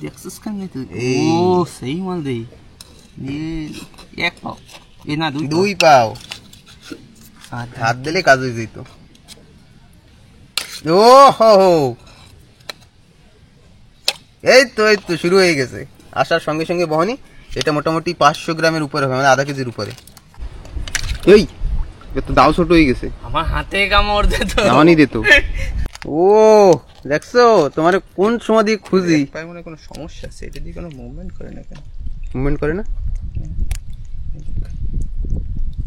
Access करने तो ओ सही माल दे ये एक पाव ये ना দুই পাও হাত দিলে কাজ হয়ে যেত ও হো এই তো শুরু হয়ে গেছে আসার সঙ্গে সঙ্গে বহনি এটা মোটামুটি 500 গ্রামের উপরে হবে মানে আধা কেজির উপরে এই তো দাও ছোট হয়ে গেছে আমার হাতে কামড় দে তো নামানি দে তো ও দেখছো তোমার কোন সময় দিয়ে খুঁজি পায় মনে কোনো সমস্যা আছে এটা দিয়ে কোনো মুভমেন্ট করে না কেন মুভমেন্ট করে না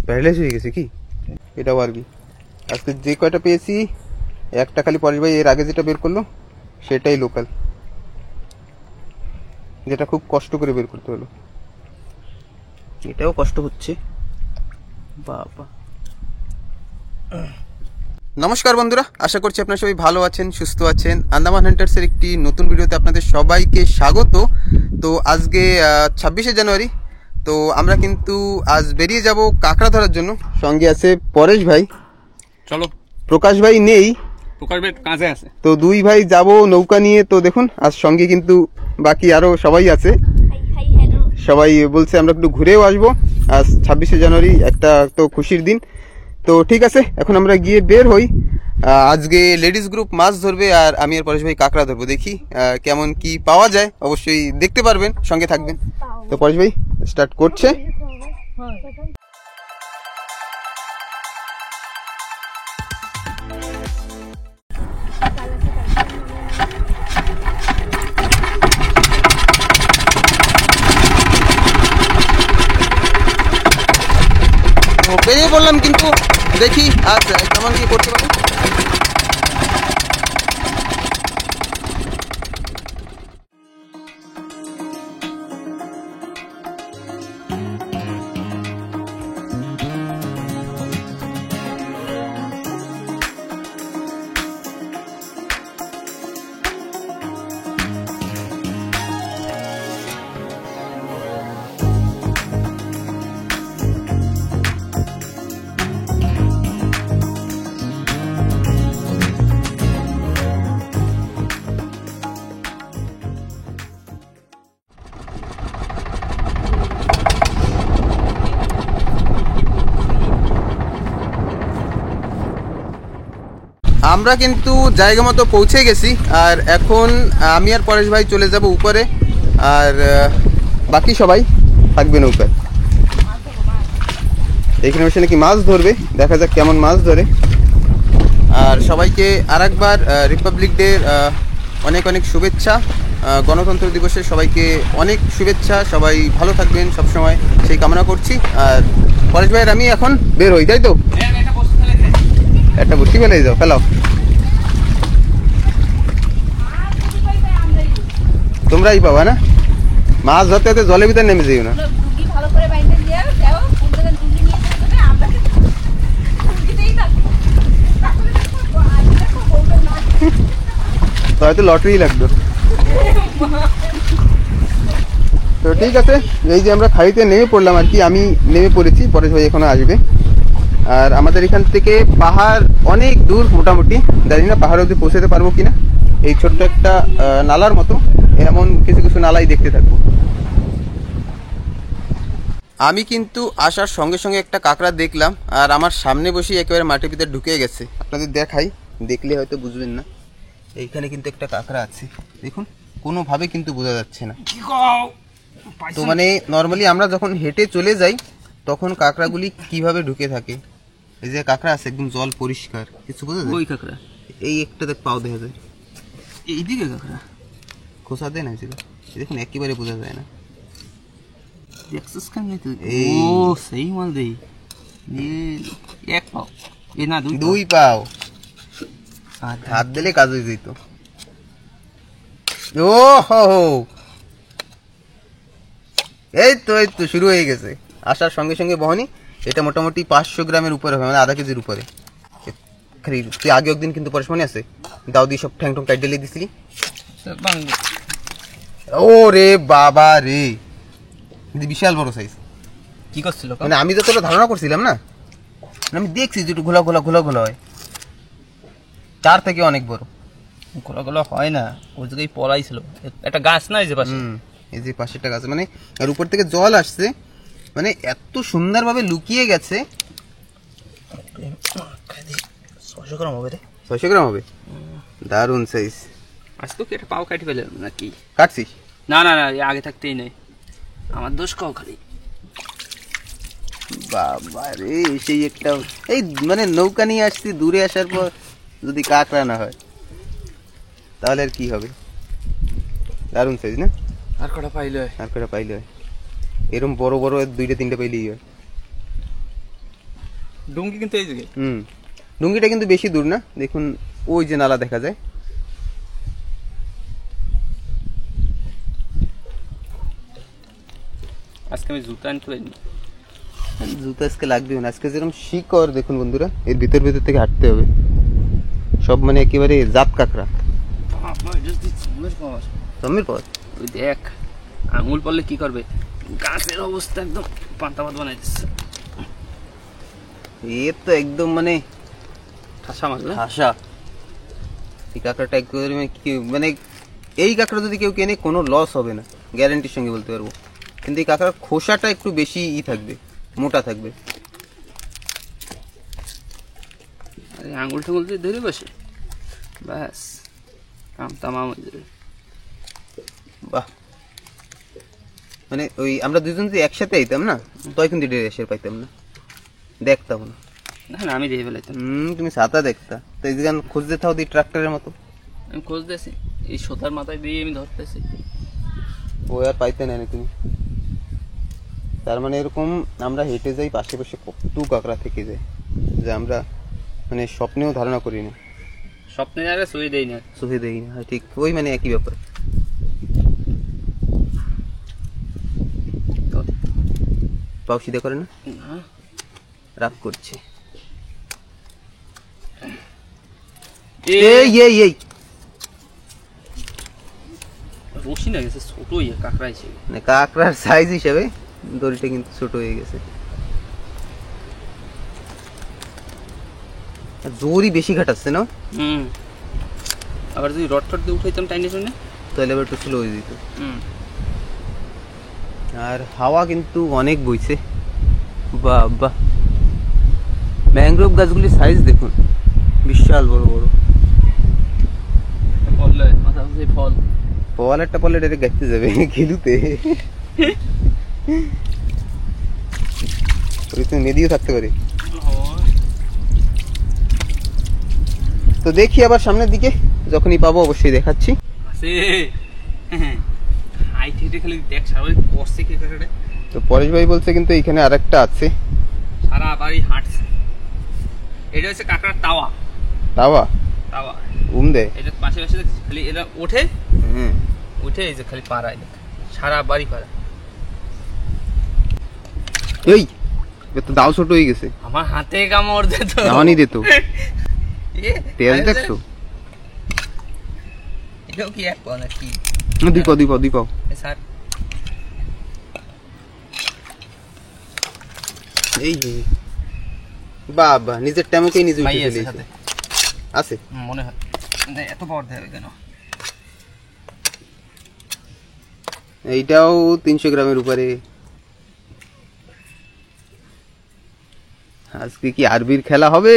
প্যারালাইজ হয়ে গেছে কি এটা আর কি আজকে যে কয়টা পেয়েছি একটা খালি পরেশ ভাই এর আগে যেটা বের করলো সেটাই লোকাল যেটা খুব কষ্ট করে বের করতে হলো এটাও কষ্ট হচ্ছে বাবা নমস্কার বন্ধুরা আশা করছি আপনারা সবাই ভালো আছেন সুস্থ আছেন আন্দামান হান্টার্সের একটি নতুন ভিডিওতে আপনাদের সবাইকে স্বাগত তো আজকে 26শে জানুয়ারি তো আমরা কিন্তু আজ বেরিয়ে যাব কাঁকড়া ধরার জন্য সঙ্গে আছে পরেশ ভাই চলো প্রকাশ ভাই নেই প্রকাশ ভাই কাজে আছে তো দুই ভাই যাব নৌকা নিয়ে তো দেখুন আজ সঙ্গে কিন্তু বাকি আরো সবাই আছে সবাই বলছে আমরা একটু ঘুরেও আসবো আজ 26শে জানুয়ারি একটা তো খুশির দিন তো ঠিক আছে এখন আমরা গিয়ে বের হই আজকে লেডিস গ্রুপ মাছ ধরবে আর আমি আর পরেশ ভাই কাঁকড়া ধরবো দেখি কেমন কি পাওয়া যায় অবশ্যই দেখতে পারবেন সঙ্গে থাকবেন তো পরেশ ভাই স্টার্ট করছে বেরিয়ে বললাম কিন্তু দেখি আজ কেমন কি করতে পারি আমরা কিন্তু জায়গা মতো পৌঁছে গেছি আর এখন আমি আর পরেশ ভাই চলে যাব উপরে আর বাকি সবাই থাকবে নৌকায় এখানে বসে নাকি মাছ ধরবে দেখা যাক কেমন মাছ ধরে আর সবাইকে আরেকবার রিপাবলিক ডে অনেক অনেক শুভেচ্ছা গণতন্ত্র দিবসে সবাইকে অনেক শুভেচ্ছা সবাই ভালো থাকবেন সবসময় সেই কামনা করছি আর পরেশ ভাইয়ের আমি এখন বের হই তাই তো একটা বসি ফেলে যাও ফেলাও তোমরাই পাবা না মাছ ধরতে ধরতে জলের ভিতরে নেমে যাইও না তো হয়তো লটারি লাগতো তো ঠিক আছে এই যে আমরা খাড়িতে নেমে পড়লাম আর কি আমি নেমে পড়েছি পরেশ ভাই এখনো আসবে আর আমাদের এখান থেকে পাহাড় অনেক দূর মোটামুটি জানি না পাহাড় অবধি পৌঁছাতে পারবো কিনা এই ছোট্ট একটা নালার মতো এমন কিছু কিছু নালাই দেখতে থাকবো আমি কিন্তু আসার সঙ্গে সঙ্গে একটা কাঁকড়া দেখলাম আর আমার সামনে বসে একেবারে মাটির ভিতরে ঢুকে গেছে আপনাদের দেখাই দেখলে হয়তো বুঝবেন না এইখানে কিন্তু একটা কাঁকড়া আছে দেখুন কোনোভাবে কিন্তু বোঝা যাচ্ছে না তো মানে নর্মালি আমরা যখন হেঁটে চলে যাই তখন কাঁকড়াগুলি কিভাবে ঢুকে থাকে এই যে কাঁকড়া আছে একদম জল পরিষ্কার কিছু বোঝা যায় ওই কাঁকড়া এই একটা দেখ পাও দেখা যায় এইদিকে কাঁকড়া খোসা দেয় না দেখুন একেবারে বোঝা যায় না एक्सेस करने तो ओ सही माल दे ये एक पाव ये ना দুই পাও হাত দিলে কাজ হয়ে যেত ও হো এই তো শুরু হয়ে গেছে আসার সঙ্গে সঙ্গে বহনি এটা মোটামুটি 500 গ্রামের উপরে হবে মানে আধা কেজির উপরে তুই আগে একদিন কিন্তু পরেশ মনে আছে দাও দিয়ে সব ঠ্যাং ঠং কাট ঢেলে দিছিলি ও রে বাবা রে বিশাল বড় সাইজ কি করছিল মানে আমি যতটা ধারণা করছিলাম না আমি দেখছি যে একটু ঘোলা ঘোলা ঘোলা ঘোলা হয় তার থেকে অনেক বড় গোলা হয় না, ওই জায়গায় পলাই ছিল একটা গাছ না, এই যে পাশে, এই যে পাশে একটা গাছ, মানে আর উপর থেকে জল আসছে, মানে এত সুন্দরভাবে লুকিয়ে গেছে। 600 গ্রাম হবে রে। 600 গ্রাম হবে, দারুণ সাইজ। আজ তো কি একটা পাও কাটি ফেলে নাকি? কাটছিস? না না না, আগে থাকতেই নেই, আমার দোষ কাও খালি। বাবা রে, সেই একটা এই মানে নৌকা নিয়ে আসছি, দূরে আসার পর যদি কাঁকড়া না হয় তাহলে আর কি হবে। দারুণ সাইজ না? আর কটা পাইলে হয়? আর কটা পাইলে হয়? এরকম বড় বড় 2টা 3টা পাইলেই হয়। ডুঙ্গি কিন্তু এই জায়গায়। ডুঙ্গিটা কিন্তু বেশি দূর না, দেখুন ওই যে নালা দেখা যায়। আজকে আমি জুতা আনতে পারিনি। জুতো আজকে লাগবে না, আজকে যেরকম শিকড় দেখুন বন্ধুরা, এর ভিতর ভিতর থেকে হাঁটতে হবে সব, মানে একেবারে জাত কাঁকড়া। জমির পথ ওই দেখ, আঙুল পড়লে কি করবে, গাছের অবস্থা একদম পান্তাবাদ বানাই দিচ্ছে। এর তো একদম মানে ঠাসা মাছ না? ঠাসা। এই কাঁকড়াটা একবারে মানে এই কাঁকড়া যদি কেউ কেনে কোনো লস হবে না, গ্যারান্টির সঙ্গে বলতে পারবো। কিন্তু এই কাঁকড়ার খোসাটা একটু বেশি থাকবে, মোটা থাকবে। আঙুল টাঙুল দিয়ে ধরে বসে ব্যাস কাম তামাম হয়ে যাবে। বাহ, মানে ওই আমরা দুজন যদি একসাথে আইতাম না, তখন কিন্তু ডেরেসের পাইতাম না, দেখতাম না। না না, আমি দেখে ফেলাইতাম। তুমি ছাতা দেখতা, তো এই যেখানে খুঁজতে থাও দি ট্রাক্টরের মতো। আমি খোঁজ দিয়েছি, এই সোতার মাথায় দিয়ে আমি ধরতেছি। ও আর পাইতে না তুমি। তার মানে এরকম আমরা হেঁটে যাই, পাশে পাশে কত কাঁকড়া থেকে যায় যে আমরা মানে স্বপ্নেও ধারণা করি না। স্বপ্নে যাবে সই দেই না, সুখে দেই না, হয় ঠিক ওই মানে একই ব্যাপার। পাও সিধা করে না, রাগ করছে। এই এই এই রশি না গেছে, ছোট ইয়ে কাঁকড়া হিসেবে, মানে কাঁকড়ার সাইজ হিসাবে দড়িটা কিন্তু ছোট হয়ে গেছে। জোরই বেশি ঘাটাচ্ছে না। আবার যদি রড টড দিয়ে উঠাইতাম টাইনে শুনে, তাহলে আবার একটু স্লো হয়ে যেত। আর হাওয়া কিন্তু অনেক বইছে। বাহ বাহ, ম্যানগ্রোভ গাছগুলির সাইজ দেখুন, বিশাল বড় বড়। ফল ফল একটা পলে ডাইরেক্ট গাইতে যাবে খেলুতে, মেদিও থাকতে পারে। তো দেখি আবার সামনের দিকে যখনই পাবো অবশ্যই দেখাচ্ছি। তো পরেশ ভাই বলছে কিন্তু এখানে আরেকটা আছে, সারা বাড়ি হাঁটছে। এটা হচ্ছে কাঁকড়ার তাওয়া। তাওয়া তাওয়া উম দেয়, এটা পাশে পাশে খালি এরা ওঠে, উঠে এই যে খালি পাড়ায় সারা বাড়ি পাড়া। এই তো দাও ছোট হয়ে গেছে, আমার হাতে কামড় দিত, নামানি দিত। তেল দেখছো? এটাও কি এক পাও নাকি? দুই পাও দুই পাও দুই পাও। স্যার এই বাবা, নিজের ট্যামোকেই নিজে উঠে ফেলেছে। আছে মনে হয়, এত পাওয়ার দেবে কেন? এইটাও 300 গ্রামের উপরে। আজকে কি আরবির খেলা হবে?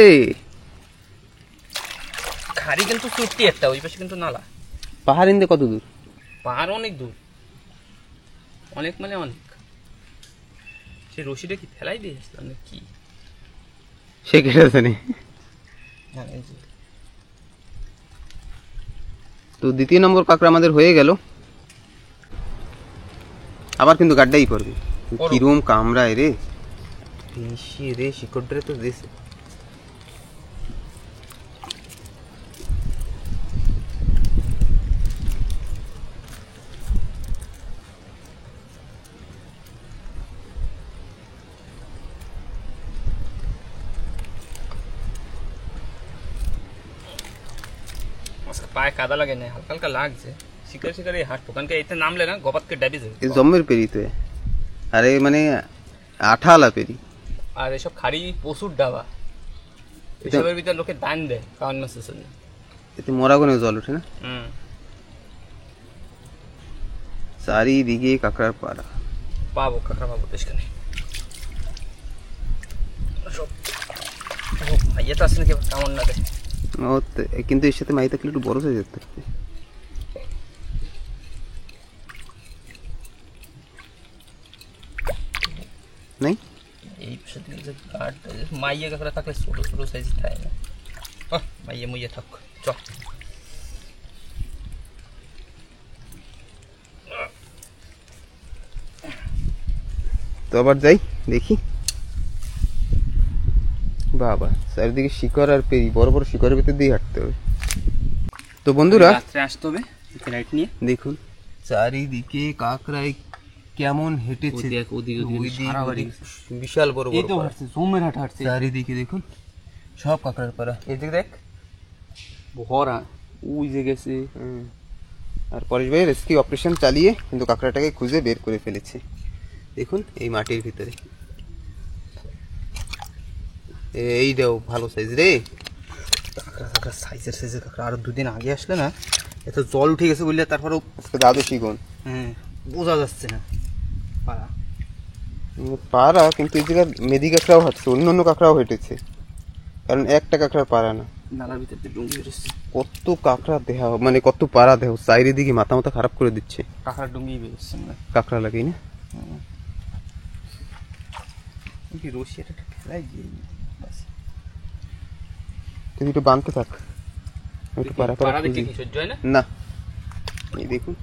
খাড়ি কিন্তু চুট্টি একটা, ওই পাশে কিন্তু নালা। পাহাড় ইন্দে কত দূর? পাহাড় অনেক দূর, অনেক মানে অনেক। সে রশিটা কি ফেলাই দিয়েছিলাম কি? সে কেটে জানে। তো দ্বিতীয় নম্বর কাঁকড়া আমাদের হয়ে গেল। আবার কিন্তু গাড্ডাই করবে, কিরম কামড়ায় রে, বেশি রে, শিকড় তো দিছে। পায়ে কাদা লাগে না, হালকা হালকা লাগছে। শিকার শিকার এই হাঁটবো, কারণ এতে নামলে না গবাতকে ডাবি যাবে। এই জম্মের পেরি তো, আরে মানে আঠালা পেরি। আর এসব খাড়ি প্রচুর ডাবা, এসবের ভিতরে লোকে দান দেয় কারণ মাছের জন্য। এতে মরাগনেও জল ওঠে না? হুম। চারিদিকে কাঁকড়ার পাড়া। পাবো কাঁকড়া পাবো দেশখানে। ইয়ে তো আসছে নাকি কেমন না দেয়। কিন্তু এর সাথে মাই থাকলে একটু বড় সাইজের থাকবে। নাই এই সাথে যে গার্ড মাইয়ে কাঁকড়া থাকলে ছোট ছোট সাইজ থাকে না। মাইয়ে মুইয়ে থাক চ। তো আবার যাই দেখি। বাবা চারিদিকে শিকড় আর পেরি, বড় বড় শিকড়ের ভিতর দিয়ে হাঁটতে হবে। তো বন্ধুরা রাত্রে আসতে হবে লাইট নিয়ে। দেখুন চারিদিকে কাঁকড়ায় কেমন হেঁটেছে, বিশাল বড় বড় পাড়া। জমের হাট হাঁটছে চারিদিকে দেখুন সব কাঁকড়ার পাড়া। এই দিকে দেখ ভরা ওই যে গেছে। আর পরেশ ভাই রেস্কিউ অপারেশন চালিয়ে কিন্তু কাঁকড়াটাকে খুঁজে বের করে ফেলেছে। দেখুন এই মাটির ভিতরে এইটাও ভালো সাইজ রে। কাঁকড়া সাইজের সাইজের কাঁকড়া। আর দুদিন আগে আসলে না এত জল উঠে গেছে বললে তারপরেও দাদু শিগুন বোঝা যাচ্ছে না পাড়া পাড়া। কিন্তু এই জায়গায় মেদি কাঁকড়াও হাঁটছে, অন্য অন্য কাঁকড়াও হেঁটেছে, কারণ একটা কাঁকড়ার পাড়া না। নালার ভিতর দিয়ে ডুঙ্গি বেরোচ্ছে। কত কাঁকড়া দেহ, মানে কত পাড়া দেহ, চারিদিকে মাথা মাথা খারাপ করে দিচ্ছে। কাঁকড়া ডুঙ্গি বেরোচ্ছে না কাঁকড়া লাগেই না। রশি একটা ফেলাই দিয়ে তুই একটু বাঁধতে থাক, একটু পাড়া পাড়া খুঁজি। সহ্য হয় না। না এই দেখুন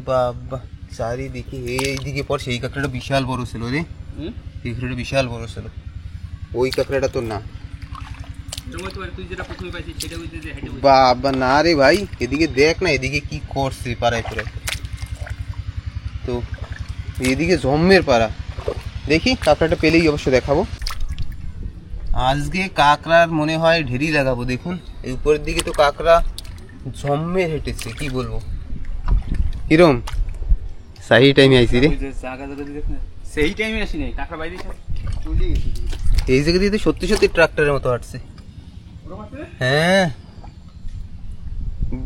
বাবা চারিদিকে। এইদিকে পর সেই কাঁকড়াটা বিশাল বড় ছিল রে, এই কাঁকড়াটা বিশাল বড় ছিল। ওই কাঁকড়াটা তো না বাবা, না রে ভাই, এদিকে দেখ না, এদিকে কি করছে পাড়ায় পাড়ায়। তো এদিকে জম্মের পাড়া। দেখি কাঁকড়াটা পেলেই অবশ্য দেখাবো। আজকে কাঁকড়ার মনে হয় ঢেরি লাগাবো। দেখুন এই উপরের দিকে তো কাঁকড়া জম্মের হেঁটেছে, কি বলবো। কিরম সাহি টাইমে আইছি রে। সেই টাইমে আসি নাই, কাঁকড়া বাইরে এই জায়গা দিয়ে তো সত্যি সত্যি ট্রাক্টরের মতো হাঁটছে। হ্যাঁ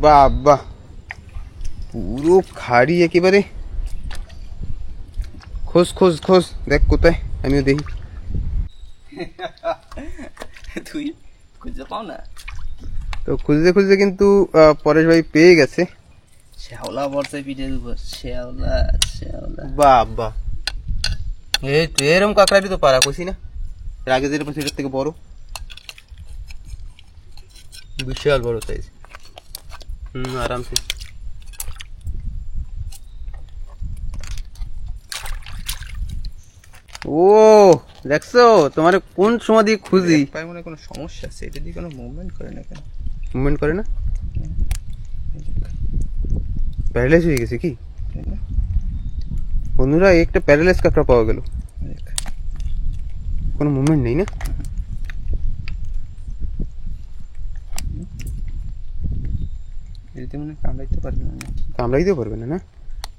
বাবা পুরো খাড়ি একেবারে। খোঁজ খোঁজ খোঁজ, দেখ কোথায়, আমিও দেখি। তুই খুঁজে পাও না। তো খুঁজতে খুঁজতে কিন্তু পরেশ ভাই পেয়ে গেছে। শ্যাওলা বর্ষায় পিঠে দেবো, শ্যাওলা শ্যাওলা। বাবা এই তো এরম কাঁকড়াটি তো পারা কইছি না, এর আগে যেটা সেটার থেকে বড়, বিশাল বড় সাইজ। আরামসে। ও দেখছো, তোমার কোন সময় দিয়ে খুঁজি। পায়ে মনে কোনো সমস্যা আছে, এটা দিয়ে কোনো মুভমেন্ট করে না কেন? মুভমেন্ট করে না, প্যারালাইজ হয়ে গেছে কি বন্ধুরা? একটা প্যারালাইজ কাঁকড়া পাওয়া গেল, কোনো মুভমেন্ট নেই না। এটাতে মনে কামড়াইতে পারবে না, কামড়াইতেও পারবে না, না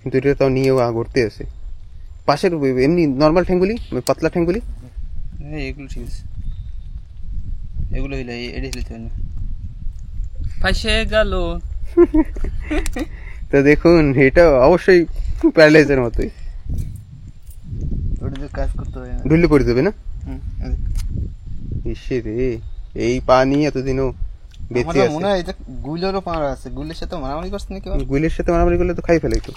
কিন্তু এটা তাও নিয়ে ঘুরতে আসে। পাশের এমনি নর্মাল ঠ্যাঙ্গুলি, পাতলা ঠ্যাঙ্গুলি, হ্যাঁ এগুলো ঠিক আছে। এগুলো হইলে এড়ে ফেলতে হবে না, ফাঁসে গেল। তো দেখুন এটা অবশ্যই প্যারালাইজের মতোই, ওটা কাজ করতে হবে না, ঢুলে পড়ে যাবে না। ইসে রে, এই পানি এতদিনও বেঁচে আছে। মনে হয় এটা গুলেরও পাড়া আছে, গুলের সাথে মারামারি করছে নাকি? গুলের সাথে মারামারি করলে তো খাই ফেলে তো।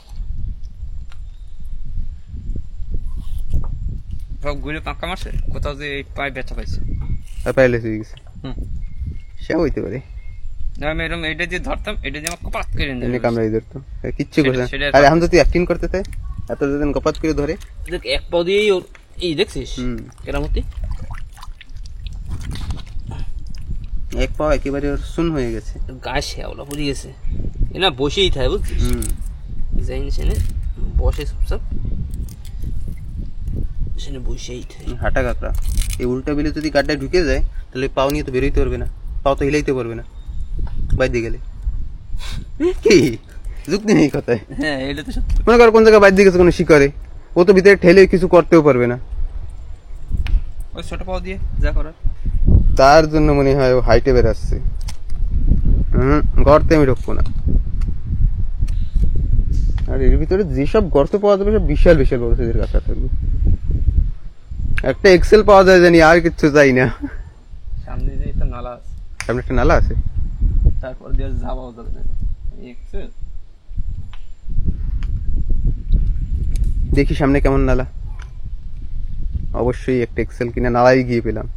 সব গুলে পাঁকা মারছে, কোথাও যে এই পায়ে ব্যথা পাইছে আর প্যারালাইজ হয়ে গেছে, সে হইতে পারে। আমি এরকম এটা দিয়ে ধরতাম, এটা দিয়ে আমার কপাত করে এমনি কামড়াই ধরতো, কিচ্ছু করছে না। আরে এখন যদি অ্যাক্টিং করতে তাই এত দিন কপাত করে ধরে। দেখ এক পা দিয়েই ওর এই দেখছিস কেরামতি, এক পা একেবারে ওর শূন্য হয়ে গেছে, গায়ে শ্যাওলা পড়ে গেছে। এ না বসেই থাকে বুঝছিস, যাই না সেনে বসে সব সেনে বসেই থাকে। হাঁটা কাঁকড়া এই উল্টা বিলে যদি গাড্ডায় ঢুকে যায় তাহলে পাও নিয়ে তো বেরোইতে পারবে না, পাও তো হিলাইতে পারবে না বাইরে গেলে। কি যুক্তি নেই কথায়। হ্যাঁ এটা তো সত্যি। মনে করো কোন জায়গায় বাইরে গেছে কোনো শিকারে, ও তো ভিতরে ঠেলে কিছু করতেও পারবে না, ওই ছোট পাও দিয়ে যা করার। তার জন্য মনে হয় ও হাইটে বেরাচ্ছে। গর্তে আমি ঢুকবো না। আর এর ভিতরে যেসব গর্ত পাওয়া যাবে সব বিশাল বিশাল বড় সাইজের কাঁকড়া থাকবে। একটা এক্সেল পাওয়া যায় জানি, আর কিচ্ছু চাই না। সামনে যে একটা নালা আছে, সামনে একটা নালা আছে, তারপর দিয়ে যাওয়াও যাবে না। এক্সেল দেখি সামনে কেমন নালা। অবশ্যই একটা এক্সেল কিনা নালাই গিয়ে পেলাম।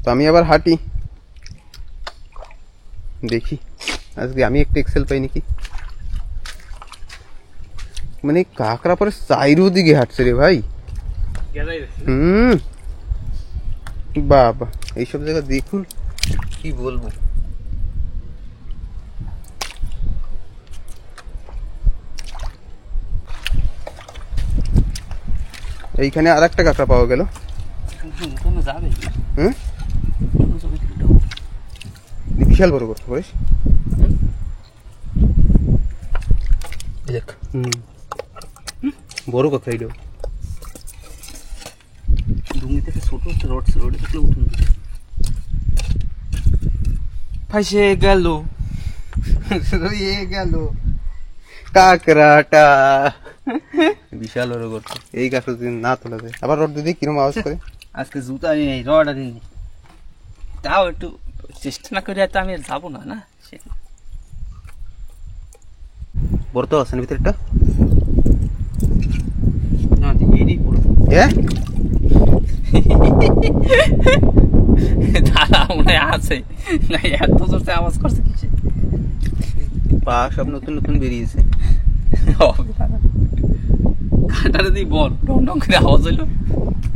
তো আমি আবার হাঁটি, দেখি আজকে আমি একটা এক্সেল পাই নাকি। মানে কাঁকড়া পরে চাইরু দিকে হাঁটছে রে ভাই। বাবা এইসব জায়গা দেখুন, কি বলবো। এইখানে আর একটা কাঁকড়া পাওয়া গেল। যাবে বিশাল বড় করতে পারিস। দেখ বড় কাঁকড়া এটাও। ডুঙ্গি থেকে ছোট একটা রড ছিল, ওটা থাকলে উঠুন ফাইসে গেল। গেল কাঁকড়াটা, বিশাল বড় করতো। এই কাঁকড়া যদি না তোলা যায়, আবার রড দিদি কিরম আওয়াজ করে। আজকে জুতা আমি নেই, রড আনিনি। তাও একটু চেষ্টা না করে তো আমি আর যাবো না। না বড় তো আছে না ভিতরটা। না এরই পড়তো দাদা মনে হয় আছে না, এত জোরতে আওয়াজ করছে কিসে। পা সব নতুন নতুন বেরিয়েছে। কাঁটাটা দিয়ে বল ডং ডং করে আওয়াজ হইলো।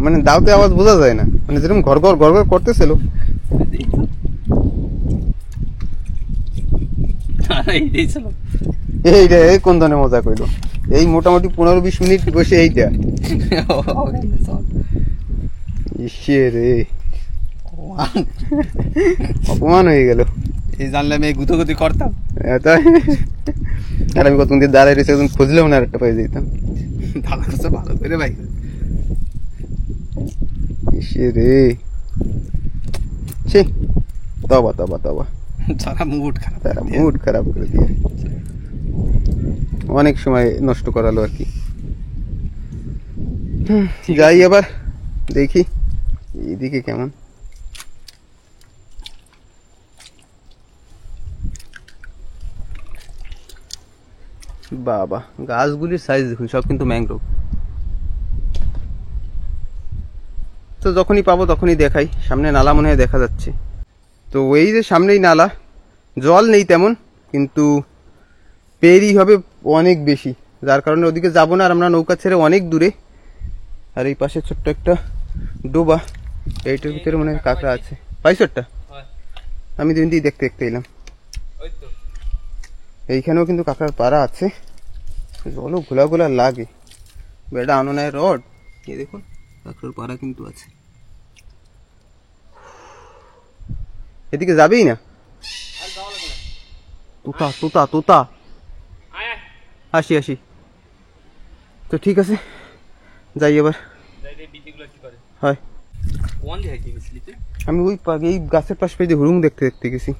মানে দাওতে আওয়াজ বোঝা যায় না, মানে যেরকম ঘর ঘর ঘর ঘর করতেছিল। এইটাই ছিল। এইটা এই কোন ধরনের মজা কইলো। এই মোটামুটি 15-20 মিনিট বসে এইটা। ইসে রে, অপমান হয়ে গেল। এই জানলে আমি গুতোগুতি করতাম। তাই আর আমি কতক্ষণ দিয়ে দাঁড়াই রয়েছে, খুঁজলেও না আরেকটা পাই যেতাম। দাদা কাছে ভালো করে ভাই। ইসে রে, ছি, তবা তবা তবা। সারা মুড খারাপ, তারা মুড খারাপ করে দিয়ে অনেক সময় নষ্ট করালো আর কি। যাই এবার দেখি এইদিকে কেমন। বাবা গাছগুলির সাইজ দেখুন, সব কিন্তু ম্যাংগ্রোভ। তো যখনই পাবো তখনই দেখাই। সামনে নালা মনে হয় দেখা যাচ্ছে। তো এই যে সামনেই নালা, জল নেই তেমন, কিন্তু পেরি হবে অনেক বেশি, যার কারণে ওদিকে যাবো না। আর আমরা নৌকা ছেড়ে অনেক দূরে। আর এই পাশে ছোট্ট একটা ডোবা, এইটার ভিতরে মনে হয় কাঁকড়া আছে। পাইছোট্টা আমি দিন দিয়ে দেখতে দেখতে এলাম। এইখানেও কিন্তু কাঁকড়ার পাড়া আছে, জলও ঘোলা ঘোলা লাগে। বেটা আনো নাই রড, এই দেখুন কাঁকড়ার পাড়া কিন্তু আছে। এদিকে যাবেই না। তোতা তোতা তোতা, আসি আসি। তো ঠিক আছে, যাই এবার। হয় আমি ওই এই গাছের পাশ পেয়ে হুড়ুং দেখতে দেখতে গেছি।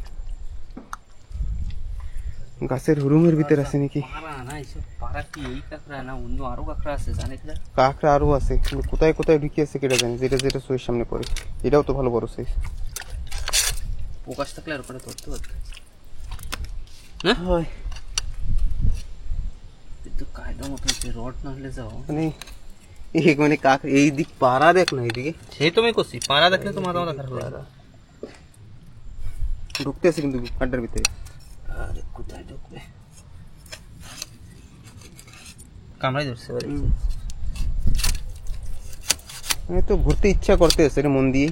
গাছের হুড়ুঙের ভিতরে আছে নাকি কাঁকড়া? আরো আছে, কিন্তু কোথায় কোথায় ঢুকিয়ে আছে কেটে জানি। যেটা যেটা চোখের সামনে পড়ে। এটাও তো ভালো বড় সাইজ। প্রকাশ থাকলে আর ওখানে ধরতে পারবে হয় কিন্তু কায়দা মতো রড না হলে যাও মানে মানে কাঁকড়া এই দিক পাড়া দেখ না, এইদিকে সেই তো আমি করছি। পাড়া দেখলে তো মাথা মাথা খারাপ লাগে। ঢুকতে আছে কিন্তু আড্ডার ভিতরে। আরে কোথায় ঢুকবে, কামড়াই ধরছে। আমি তো ঘুরতে ইচ্ছা করতে আছে রে মন দিয়ে,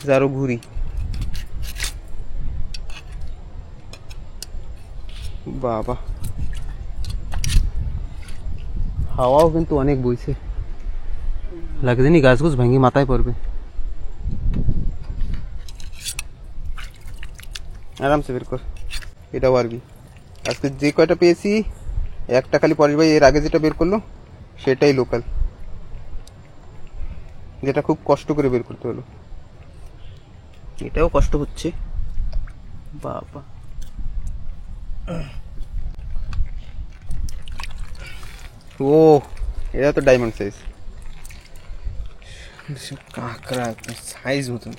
যারও ঘুরি। বাবা হাওয়াও কিন্তু অনেক বইছে, লাগে জানি গাছ গুছ ভেঙে মাথায় পড়বে। আরামসে বের কর, এটাও পারবি। আজকে যে কয়টা পেয়েছি, একটা খালি পরেশ ভাই এর আগে যেটা বের করলো সেটাই লোকাল, যেটা খুব কষ্ট করে বের করতে হলো। এটাও কষ্ট হচ্ছে, বাবা, ও এটা তো ডায়মন্ড সাইজ। কাঁকড়া সাইজ মতন।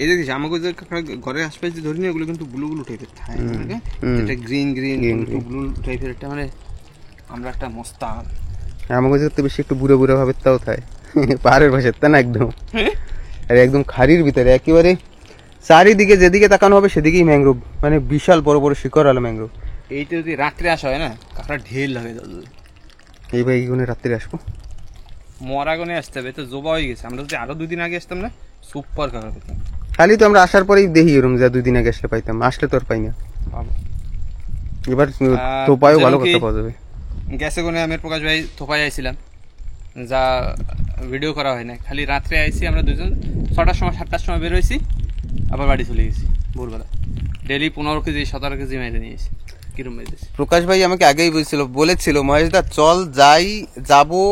এই দেখিস আমাকে যে কাঁকড়া ঘরের আশপাশে যে ধরি না, এগুলো কিন্তু ব্লু ব্লু টাইপের থাকে, এটা গ্রিন গ্রিন ব্লু টাইপের, একটা মানে আমরা একটা মস্তান। আমাকে যে বেশি একটু বুড়ো বুড়ো ভাবে তাও থাকে পাহাড়ের পাশে, তা না একদম, আর একদম খাড়ির ভিতরে একেবারে চারিদিকে যেদিকে তাকানো হবে সেদিকেই ম্যাংগ্রোভ, মানে বিশাল বড় বড় শিকড় আলো ম্যাংগ্রোভ। এইটা যদি রাত্রে আসা হয় না, কাঁকড়া ঢের লাগে দাদু। এই ভাই এগুলো রাত্রে আসবো, মরাগনে আসতে হবে, তো জোবা হয়ে গেছে। আমরা যদি আরো 2 দিন আগে আসতাম না, সুপার কাঁকড়া পেতাম। খালি তো আমরা আসার পরেই দেখি এরকম যা 2 দিন আগে আসলে পাইতাম, আসলে তো আর পাই না। এবার তোপায়ও ভালো কথা পাওয়া যাবে। গ্যাসে কোনে আমের প্রকাশ ভাই থোপায় আইছিলাম, যা ভিডিও করা হয় না, খালি রাত্রে আইছি আমরা দুজন, 6টার সময় 7টার সময় বের হয়েছি, আবার বাড়ি চলে গেছি ভোরবেলা। ডেলি 15 কেজি 17 কেজি মেরে নিয়েছি। কিরম মেরেছি? প্রকাশ ভাই আমাকে আগেই বলেছিল মহেশ দা চল যাই যাবো,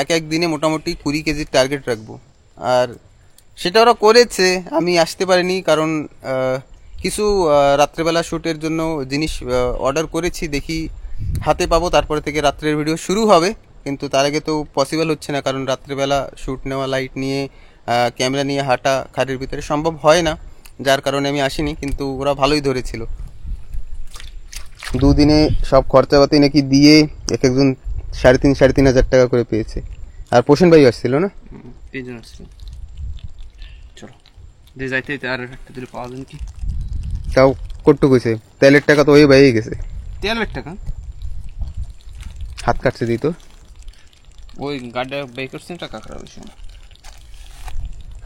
এক দিনে মোটামুটি 20 কেজির টার্গেট রাখবো। আর সেটা ওরা করেছে, আমি আসতে পারিনি কারণ কিছু রাত্রেবেলা শ্যুটের জন্য জিনিস অর্ডার করেছি, দেখি হাতে পাবো, তারপরে থেকে রাত্রের ভিডিও শুরু হবে। কিন্তু তার আগে তো পসিবল হচ্ছে না, কারণ রাত্রেবেলা শ্যুট নেওয়া, লাইট নিয়ে ক্যামেরা নিয়ে হাঁটা খাটের ভিতরে সম্ভব হয় না, যার কারণে আমি আসিনি। কিন্তু ওরা ভালোই ধরেছিল, 2 দিনে সব খরচাপাতি নাকি দিয়ে এক একজন 3,500 টাকা করে পেয়েছে। আর পোষণ ভাই আসছিল না, 3 জন আসছিল। চলো দিয়ে যাইতে আর একটা দিলে পাওয়া যাবে কি? তাও কট্টু কইছে, তেলের টাকা তো ওই বাইরে গেছে। তেলের টাকা হাত কাটছে দিত, ওই গাড়িটা বের করছেন টাকা কাঁকড়া, ওই সময়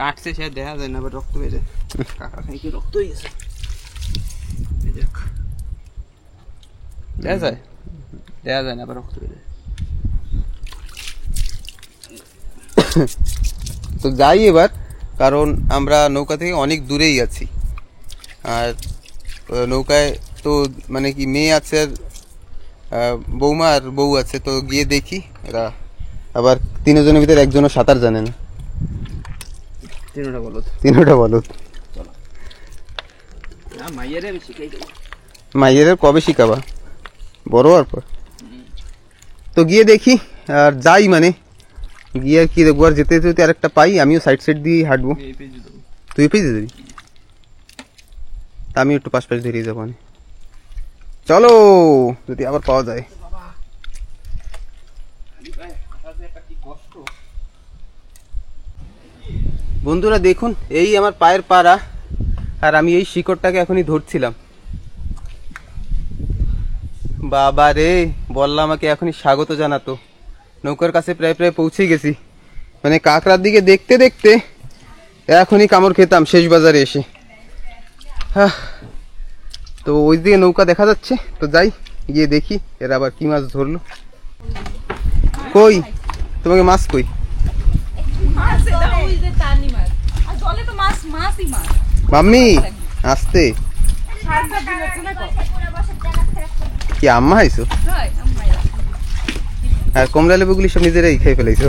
কাটছে, সে দেখা যায় না, আবার রক্ত বের যায়। কাঁকড়া খাই কি রক্ত হয়ে গেছে, দেখা যায়, দেখা যায় না, আবার রক্ত বের যায়। তো যাই এবার, কারণ আমরা নৌকা থেকে অনেক দূরেই আছি। আর নৌকায় তো মানে কি মেয়ে আছে, আর বৌমা আর বউ আছে, তো গিয়ে দেখি। এরা আবার 3 জনের ভিতরে একজনও সাঁতার জানে না, 3টা বলো, 3টা বলো। না মাইয়ারে আমি শিখাই দেবো। মাইয়ের কবে শিখাবা, বড় হওয়ার পর? তো গিয়ে দেখি আর যাই, মানে গিয়ে আর কি দেখবো, আর যেতে যেতে আরেকটা পাই, আমিও সাইড দিয়ে হাঁটবো। তুই পেয়ে যাবি, তা আমি একটু পাশ ধরিয়ে যাবো। চলো, যদি আবার পাওয়া যায়। বন্ধুরা দেখুন, এই আমার পায়ের পাড়া, আর আমি এই শিকড়টাকে এখনই ধরছিলাম। বাবা রে, বললাম আমাকে এখনই স্বাগত জানাতো। নৌকার কাছে প্রায় পৌঁছে গেছি, মানে কাঁকড়ার দিকে দেখতে দেখতে এখনই কামড় খেতাম শেষ বাজারে এসে। তো ওই দিকে নৌকা দেখা যাচ্ছে, তো যাই গিয়ে দেখি এরা আবার কি মাছ ধরলো। কই তোমাকে মাছ কই? মাম্মি আসতে কি আম্মা আইছো? আর কমলা লেবুগুলি সব নিজেরাই খেয়ে ফেলেছো।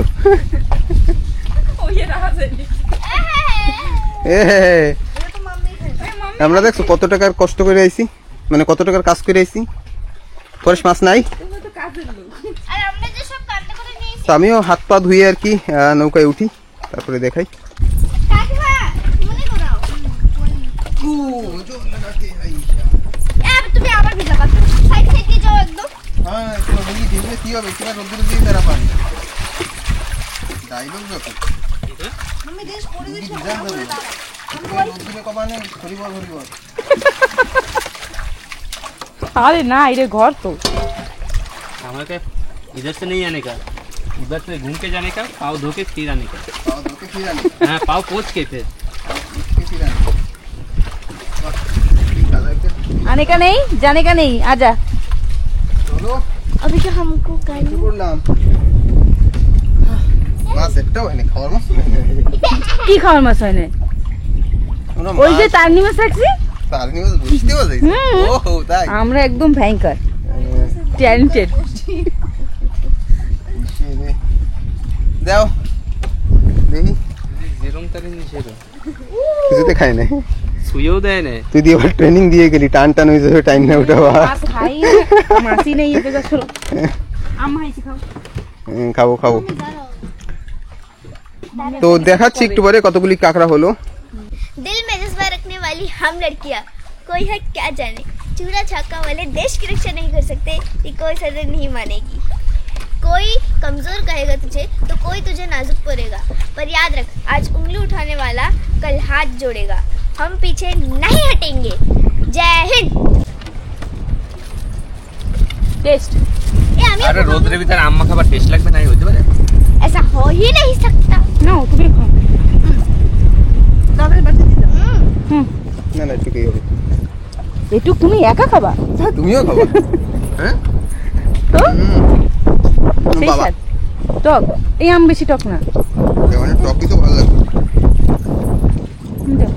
আমরা দেখছো কত টাকার কষ্ট করে আইছি, মানে কত টাকার কাজ করে আইছি, পরেশ মাছ নাই। তো আমিও হাত পা ধুয়ে আর কি নৌকায় উঠি, তারপরে দেখাই। अरे ना इधर घर तो हमारे इधर से नहीं आने का, उधर से घूम के जाने का, पाँव धो के फिर आने का। हाँ, पाँव पोंछ के फिर आने का नहीं, जाने का नहीं, आजा। चलो अभी तो हमको करना করলাম মাছ একটাও হয়নি, খাওয়ার মাছ কি খাওয়ার মাছ হয় না, ওই যে তারনি মাছ রাখছি, তারনি মাছ বুঝতে পারছিস? ও তাই, আমরা একদম ভয়ঙ্কর ট্যালেন্টেড। দাও দেখি, যেরকম তাকে নিষেধ কিছুতে খাই নাই। ছুঁয়েও দেয় না। তুই দিয়ে আবার ট্রেনিং দিয়ে গেলি, টান টান হয়ে যাবে, টাইম না উঠাবা। মাছ খাই মাছই নেই এতে গেছিল। আম্মা হাইছি খাও। খাবো খাবো। তো দেখাচ্ছি একটু পরে কতগুলি কাঁকড়া হলো। दिल में जज्बा रखने वाली हम लड़कियां कोई है क्या जाने, चूड़ा छक्का वाले देश की रक्षा नहीं कर सकते, ये कोई सदर नहीं मानेगी। कोई कमजोर कहेगा तुझे तो कोई तुझे नाजुक पड़ेगा, पर याद रख आज उंगली उठाने वाला कल हाथ जोड़ेगा, हम पीछे नहीं हटेंगे। जय हिंद। টেস্ট ये आमिर আরে রোদ্রের ভিতরে আম্মা খাবার টেস্ট লাগবে না, হতে পারে? ऐसा हो ही नहीं सकता। নাও তুমি খাও। দাদার বাড়িতে দিলাম। না না ঠিকই হবে। একটু তুমি একা খাবা? হ্যাঁ তুমিও খাবো। হ্যাঁ তো সেই বাবা স্বাদ। টক এই আম বেশি টক না। মানে টকই তো ভালো লাগে। দেখ।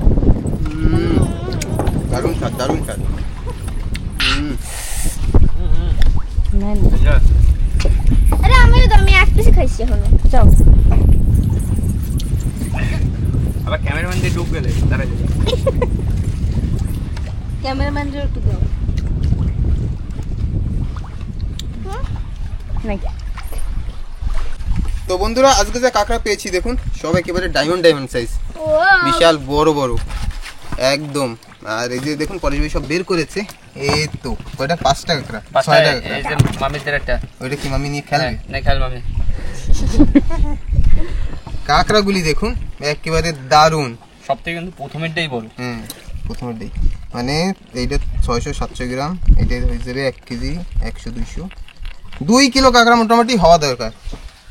দারুণ স্বাদ, দারুণ স্বাদ। না না अरे आमिर तो मैं एक पीस खाइছি হলো। যাও। আবার ক্যামেরাম্যান দিয়ে ডুব গেলে দাঁড়াই যাবে। ক্যামেরাম্যানদের একটু দাও। নাকি তো বন্ধুরা আজকে যে কাঁকড়া পেয়েছি দেখুন, সব একেবারে ডায়মন্ড সাইজ, ও বিশাল বড় বড় একদম। আর এই যে দেখুন পরেশ ভাই সব বের করেছে। এই তো ওইটা 5টা কাঁকড়া, 6টা কাঁকড়া। এই যে মামিদের একটা। ওইটা কি মামি নিয়ে খেলবে? না খেল মামি। কাঁকড়াগুলি দেখুন একেবারে দারুণ। সবথেকে কিন্তু প্রথমেরটাই বড়। প্রথমের দিক মানে এইটা 600-700 গ্রাম, এটা হয়ে যাবে 1 কেজি 100-200, 2 কিলো কাঁকড়া মোটামুটি হওয়া দরকার।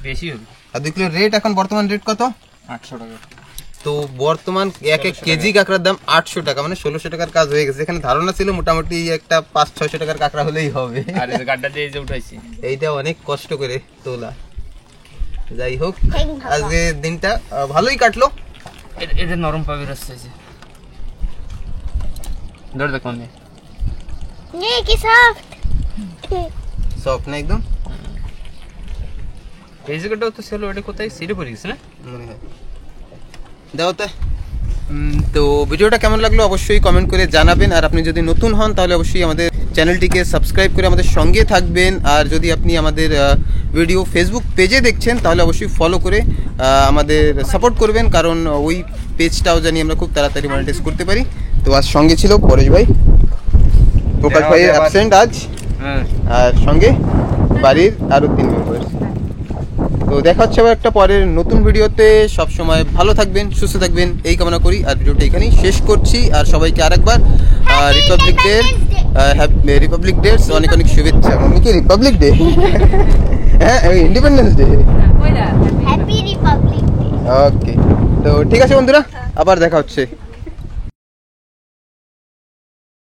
বেশি হবে। আর 2 কিলো রেট এখন বর্তমান রেট কত? 800 টাকা। তো বর্তমান এক কেজি কাঁকড়ার দাম 800 টাকা, মানে 1600 টাকার কাজ হয়ে গেছে। এখানে ধারণা ছিল মোটামুটি একটা 500-600 টাকার কাঁকড়া হলেই হবে। আর এই গাড্ডা দিয়ে যে উঠাইছি, এইটা অনেক কষ্ট করে তোলা। যাই হোক Thank you. আজকে দিনটা ভালোই কাটলো। এটা নরম পাবে রাস্তা আছে। ধর দেখ মামি। ये की सॉफ्ट। সফট না একদম এই জায়গাটাও তো ছিল, এটা কোথায় সিঁড়ে পড়ে গেছে না? মনে হয়। দাও তো। তো ভিডিওটা কেমন লাগলো অবশ্যই কমেন্ট করে জানাবেন। আর আপনি যদি নতুন হন তাহলে অবশ্যই আমাদের চ্যানেলটিকে সাবস্ক্রাইব করে আমাদের সঙ্গে থাকবেন। আর যদি আপনি আমাদের ভিডিও ফেসবুক পেজে দেখছেন তাহলে অবশ্যই ফলো করে আমাদের সাপোর্ট করবেন, কারণ ওই পেজটাও জানি আমরা খুব তাড়াতাড়ি মনিটাইজ করতে পারি। তো আজ সঙ্গে ছিল পরেশ ভাই, প্রকাশ ভাই অ্যাবসেন্ট আজ, হ্যাঁ। আর সঙ্গে বাড়ির আরও 3 মেম্বার। তো দেখা হচ্ছে আবার একটা পরের নতুন ভিডিওতে। সব সময় ভালো থাকবেন, সুস্থ থাকবেন এই কামনা করি। আর ভিডিওটা এখানেই শেষ করছি। আর সবাইকে আরেকবার রিপাবলিক ডে অনেক অনেক শুভেচ্ছা। মানে কি রিপাবলিক ডে? হ্যাঁ ইন্ডিপেন্ডেন্স ডে। কইরা हैप्पी रिपब्लिक डे। ওকে, তো ঠিক আছে বন্ধুরা, আবার দেখা হচ্ছে।